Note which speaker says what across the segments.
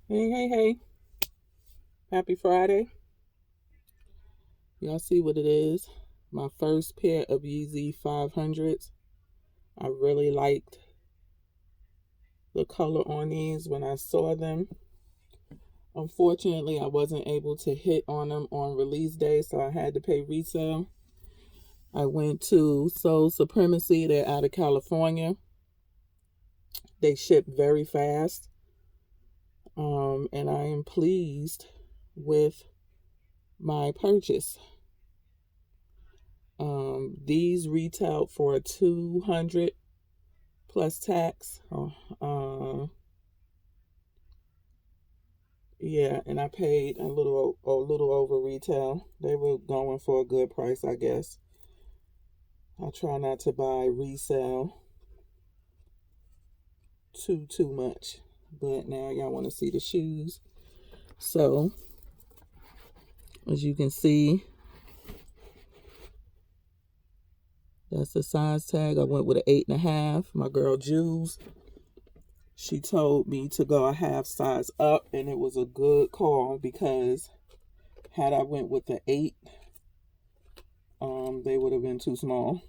Speaker 1: Hey, hey, hey. Happy Friday. Y'all see what it is? My first pair of Yeezy 500s. I really liked the color on these when I saw them. Unfortunately, I wasn't able to hit on them on release day, so I had to pay resale. I went to Soul Supremacy. They're out of California. They ship very fast. And I am pleased with my purchase. These retailed for 200 plus tax. Yeah, and I paid a little over retail. They were going for a good price, I guess. I try not to buy resale too much. But now y'all want to see the shoes. So, as you can see, that's the size tag. I went with an 8.5. My girl Jules, she told me to go a half size up, and it was a good call because had I went with the 8, they would have been too small.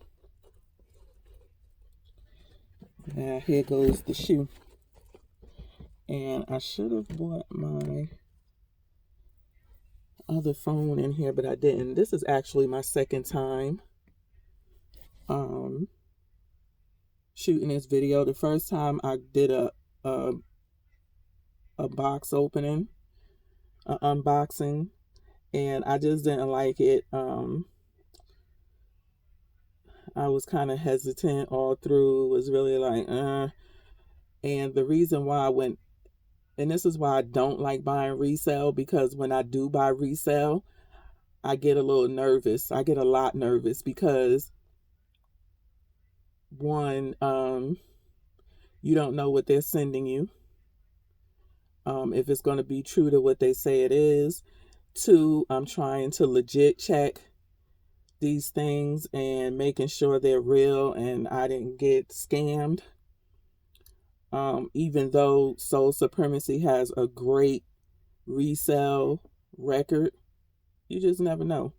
Speaker 1: Now here goes the shoe. And I should have bought my other phone in here, but I didn't. This is actually my second time um shooting this video. The first time I did a, a box opening, an unboxing, and I just didn't like it. I was kind of hesitant all through. It was really like, And the reason why I went, and this is why I don't like buying resale, because when I do buy resale, I get a little nervous. I get a lot nervous because one, you don't know what they're sending you. If it's going to be true to what they say it is. Two, I'm trying to legit check these things and making sure they're real and I didn't get scammed. Even though Soul Supremacy has a great resale record, you just never know.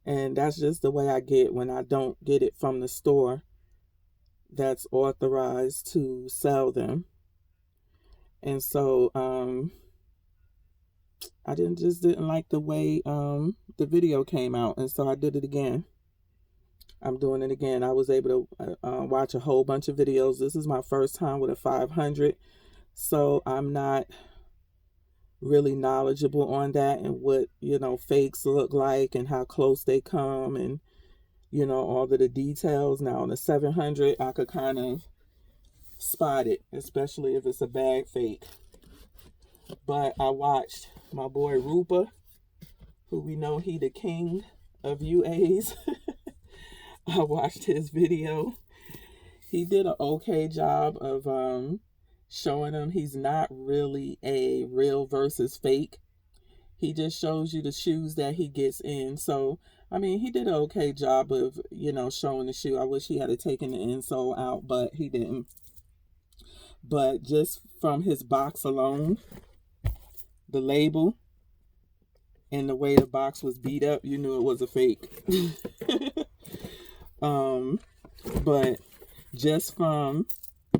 Speaker 1: And that's just the way I get when I don't get it from the store that's authorized to sell them. And so I didn't like the way the video came out, and so I did it again. I'm doing it again. I was able to watch a whole bunch of videos. This is my first time with a 500, so I'm not really knowledgeable on that and what fakes look like and how close they come and all of the details. Now on the 700, I could kind of spot it, especially if it's a bag fake. But I watched my boy Rupa, who we know he the king of UAs. I watched his video. He did an okay job of showing him he's not really a real versus fake. He just shows you the shoes that he gets in. So, I mean, he did an okay job of, showing the shoe. I wish he had taken the insole out, but he didn't. But just from his box alone, the label, and the way the box was beat up, you knew it was a fake. But just from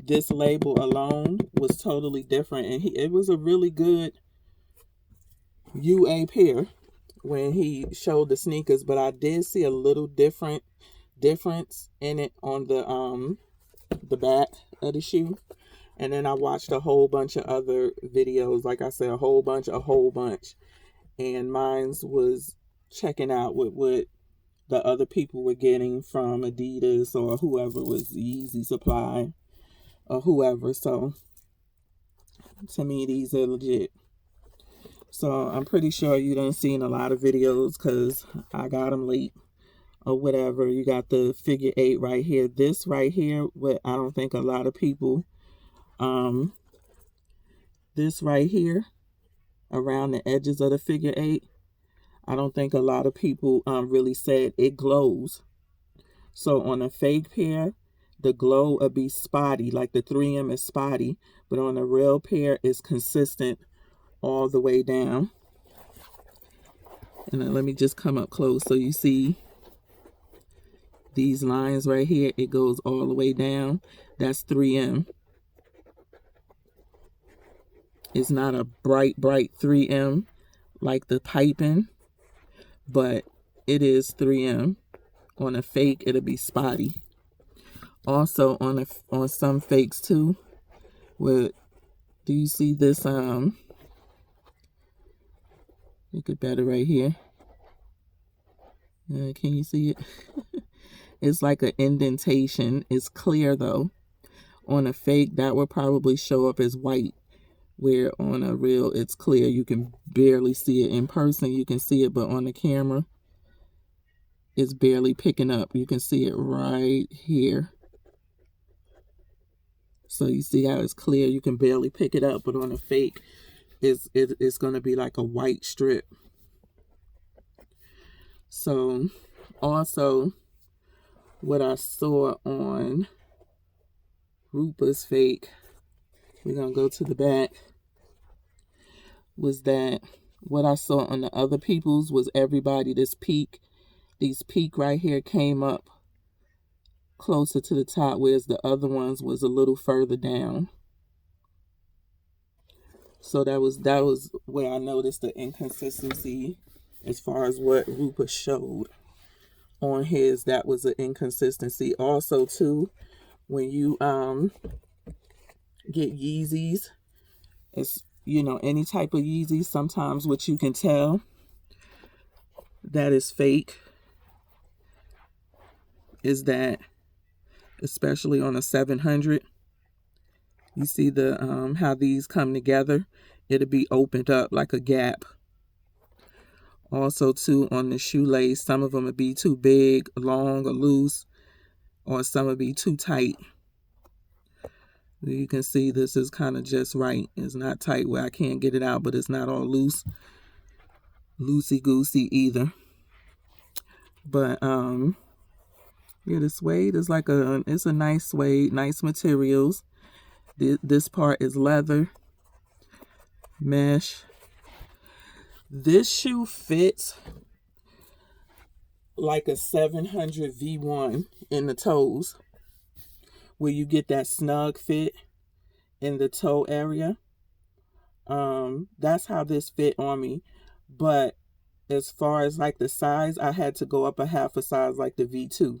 Speaker 1: this label alone was totally different, and it was a really good UA pair when he showed the sneakers. But I did see a little difference in it on the back of the shoe. And then I watched a whole bunch of other videos, like I said, a whole bunch, and mine's was checking out with what the other people were getting from Adidas or whoever was Yeezy Supply or whoever. So to me, these are legit. So I'm pretty sure you done seen a lot of videos because I got them late or whatever. You got the figure 8 right here. This right here, what I don't think a lot of people, this right here around the edges of the figure 8, I don't think a lot of people really said it glows. So on a fake pair, the glow will be spotty, like the 3M is spotty, but on a real pair it's consistent all the way down. And then let me just come up close so you see these lines right here. It goes all the way down. That's 3M. It's not a bright 3M like the piping, but it is 3M. On a fake, it'll be spotty. Also on some fakes too. Do you see this? Look at better right here. Can you see it? It's like an indentation. It's clear though. On a fake, that would probably show up as white, where on a real, it's clear. You can barely see it. In person, you can see it, but on the camera, it's barely picking up. You can see it right here. So you see how it's clear. You can barely pick it up, but on a fake, it's going to be like a white strip. So also what I saw on Rupa's fake, we're going to go to the back, was that what I saw on the other people's was everybody, these peak right here came up closer to the top, whereas the other ones was a little further down. So that was where I noticed the inconsistency as far as what Rupa showed on his. That was an inconsistency. Also too, when you get Yeezys, it's, you know, any type of Yeezy, sometimes what you can tell that is fake is that, especially on a 700, you see the how these come together, it'll be opened up like a gap. Also too, on the shoelace, some of them will be too big, long, or loose, or some will be too tight. You can see this is kind of just right. It's not tight where I can't get it out, but it's not all loose, loosey-goosey either. But yeah, the suede is like it's a nice suede, nice materials. This part is leather, mesh. This shoe fits like a 700 V1 in the toes, where you get that snug fit in the toe area. That's how this fit on me. But as far as like the size, I had to go up a half a size, like the V2.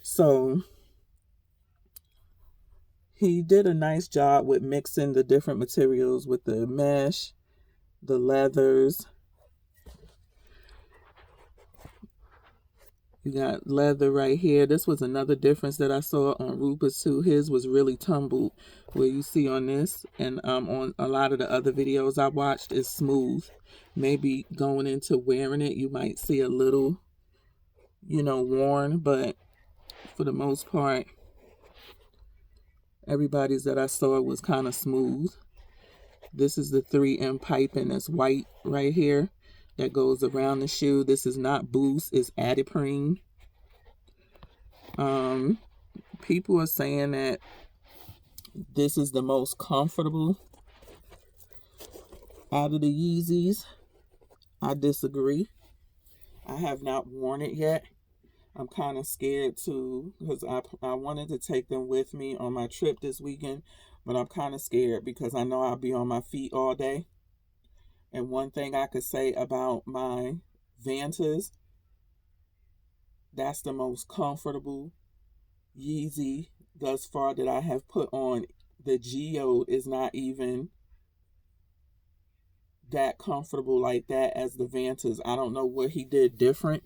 Speaker 1: So he did a nice job with mixing the different materials with the mesh, the leathers. You got leather right here. This was another difference that I saw on Rupa's too. His was really tumbled, where you see on this, and on a lot of the other videos I watched, is smooth. Maybe going into wearing it, you might see a little, you know, worn, but for the most part, everybody's that I saw was kind of smooth. This is the 3M piping that's white right here that goes around the shoe. This is not Boost, it's Adiprene. People are saying that this is the most comfortable out of the Yeezys. I disagree. I have not worn it yet. I'm kind of scared to, because I wanted to take them with me on my trip this weekend, but I'm kind of scared because I know I'll be on my feet all day. And one thing I could say about my Vantas, that's the most comfortable Yeezy thus far that I have put on. The Geode is not even that comfortable like that as the Vantas. I don't know what he did different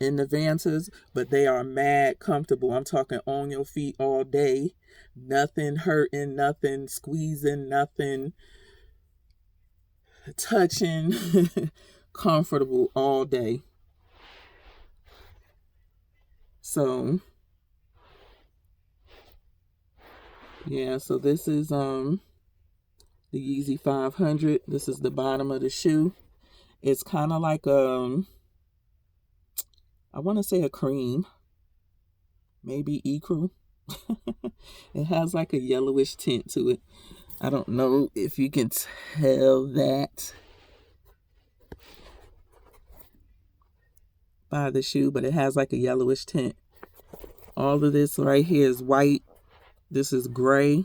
Speaker 1: in the Vantas, but they are mad comfortable. I'm talking on your feet all day. Nothing hurting, nothing squeezing, nothing touching. Comfortable all day. So yeah, so this is the Yeezy 500. This is the bottom of the shoe. It's kind of like I want to say a cream. maybe ecru. It has like a yellowish tint to it. I don't know if you can tell that by the shoe, but it has like a yellowish tint. All of this right here is white. This is gray.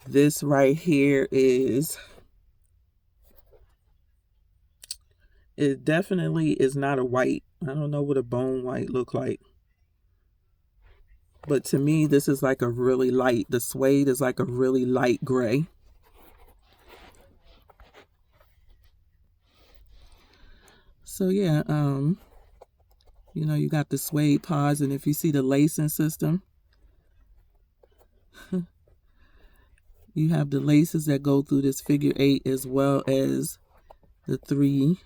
Speaker 1: This right here is, it definitely is not a white. I don't know what a bone white look like. But to me, this is like a really light, the suede is like a really light gray. So yeah, you know, you got the suede pods, and if you see the lacing system, you have the laces that go through this figure 8 as well as the 3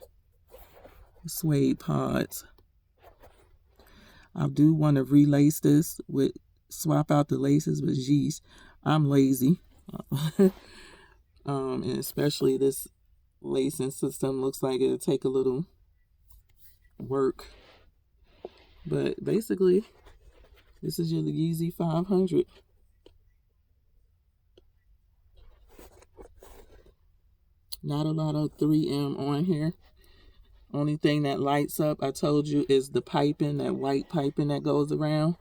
Speaker 1: suede pods. I do want to relace this with, swap out the laces with Yeezy. I'm lazy. And especially this lacing system looks like it'll take a little work. But basically, this is your Yeezy 500. Not a lot of 3M on here. Only thing that lights up, I told you, is the piping, that white piping that goes around.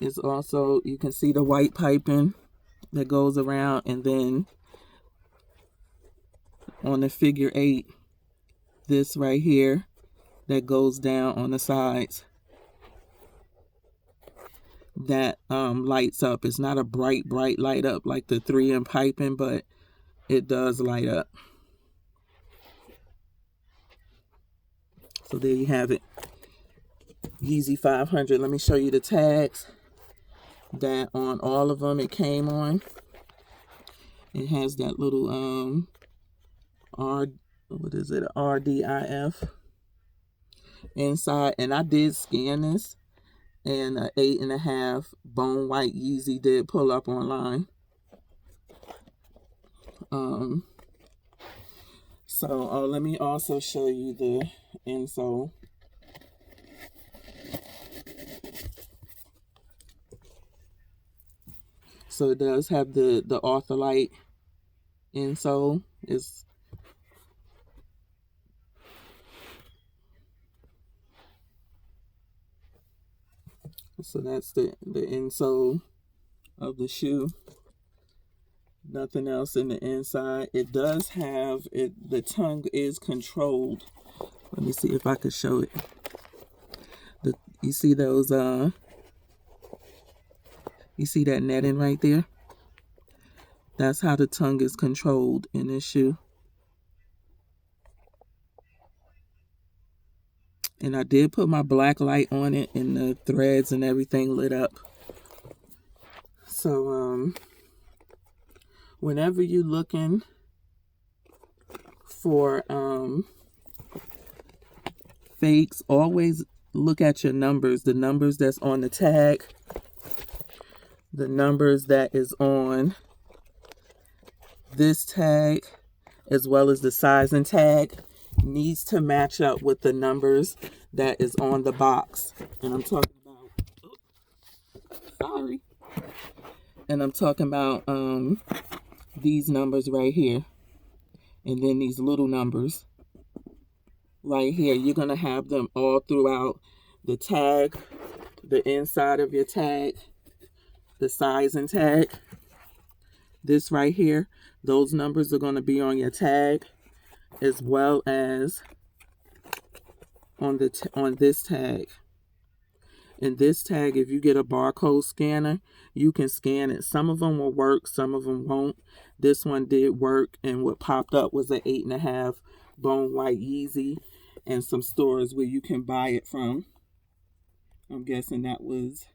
Speaker 1: It's also, you can see the white piping that goes around, and then on the figure 8, this right here that goes down on the sides, that lights up. It's not a bright light up like the 3M piping, but it does light up. So there you have it. Yeezy 500. Let me show you the tags that on all of them it came on. It has that little what is it? RDIF inside, and I did scan this, and 8.5 bone white Yeezy did pull up online. So let me also show you the insole. So it does have the Ortholite insole. So that's the insole of the shoe. Nothing else in the inside. It does have it. The tongue is controlled. Let me see if I could show it. You see those? You see that netting right there? That's how the tongue is controlled in this shoe. And I did put my black light on it, and the threads and everything lit up. So whenever you're looking for fakes, always look at your numbers. The numbers that's on the tag, the numbers that is on this tag, as well as the sizing tag, needs to match up with the numbers that is on the box. And I'm talking about, and I'm talking about these numbers right here, and then these little numbers right here. You're gonna have them all throughout the tag, the inside of your tag, the sizing tag. This right here, those numbers are going to be on your tag, as well as on this tag. And this tag, if you get a barcode scanner, you can scan it. Some of them will work, some of them won't. This one did work, and what popped up was an 8.5 bone white Yeezy, and some stores where you can buy it from. I'm guessing that was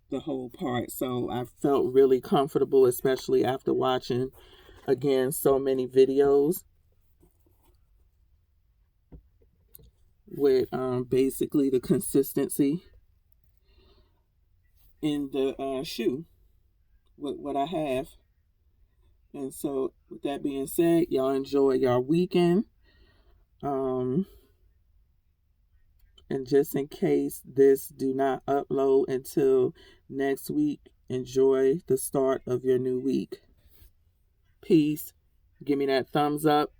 Speaker 1: the whole part. So I felt really comfortable, especially after watching, again, so many videos with basically the consistency in the shoe with what I have. And so with that being said, y'all enjoy y'all weekend. And just in case this do not upload until next week, enjoy the start of your new week. Peace. Give me that thumbs up.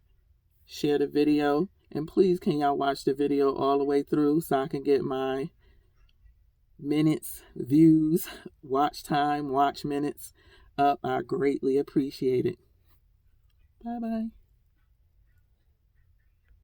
Speaker 1: Share the video. And please, can y'all watch the video all the way through so I can get my minutes, views, watch time, watch minutes up? I greatly appreciate it. Bye-bye.